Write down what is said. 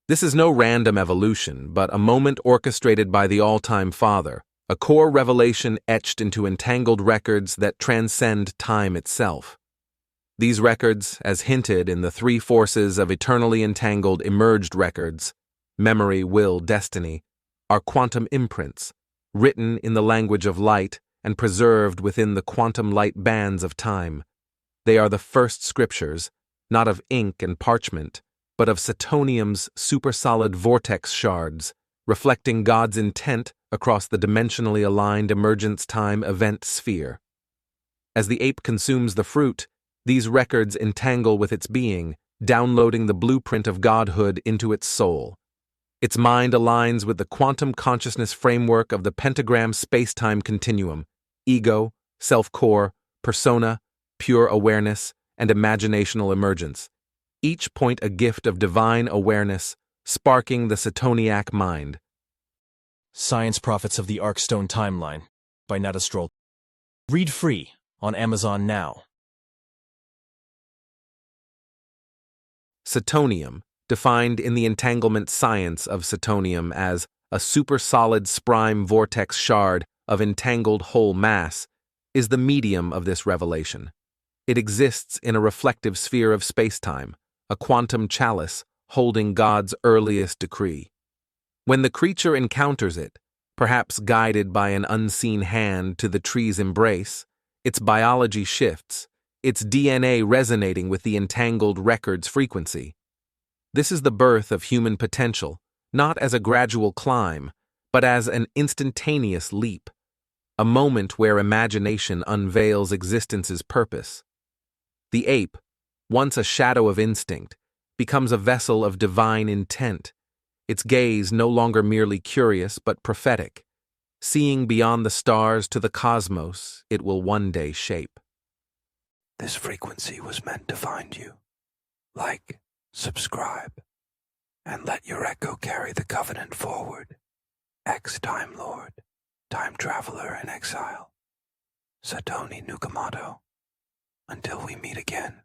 This is no random evolution, but a moment orchestrated by the all-time Father, a core revelation etched into entangled records that transcend time itself. These records, as hinted in the three forces of eternally entangled emerged records, memory, will, destiny, are quantum imprints, written in the language of light and preserved within the quantum light bands of time. They are the first scriptures, not of ink and parchment, but of Satonium's supersolid vortex shards, reflecting God's intent across the dimensionally aligned emergence-time event sphere. As the ape consumes the fruit, these records entangle with its being, downloading the blueprint of godhood into its soul. Its mind aligns with the quantum consciousness framework of the pentagram space-time continuum: ego, self-core, persona, pure awareness, and imaginational emergence, each point a gift of divine awareness, sparking the Satoniac mind. Science Prophets of the Arkstone Timeline by Natastroll. Read free on Amazon now. Satonium, defined in the entanglement science of Satonium as a supersolid sprime vortex shard of entangled whole mass, is the medium of this revelation. It exists in a reflective sphere of spacetime, a quantum chalice holding God's earliest decree. When the creature encounters it, perhaps guided by an unseen hand to the tree's embrace, its biology shifts, its DNA resonating with the entangled record's frequency. This is the birth of human potential, not as a gradual climb, but as an instantaneous leap, a moment where imagination unveils existence's purpose. The ape, once a shadow of instinct, becomes a vessel of divine intent, its gaze no longer merely curious but prophetic. Seeing beyond the stars to the cosmos, it will one day shape. This frequency was meant to find you. Like, subscribe, and let your echo carry the covenant forward. Ex-Time Lord, Time Traveler in Exile, Satoni Nukamado. Until we meet again.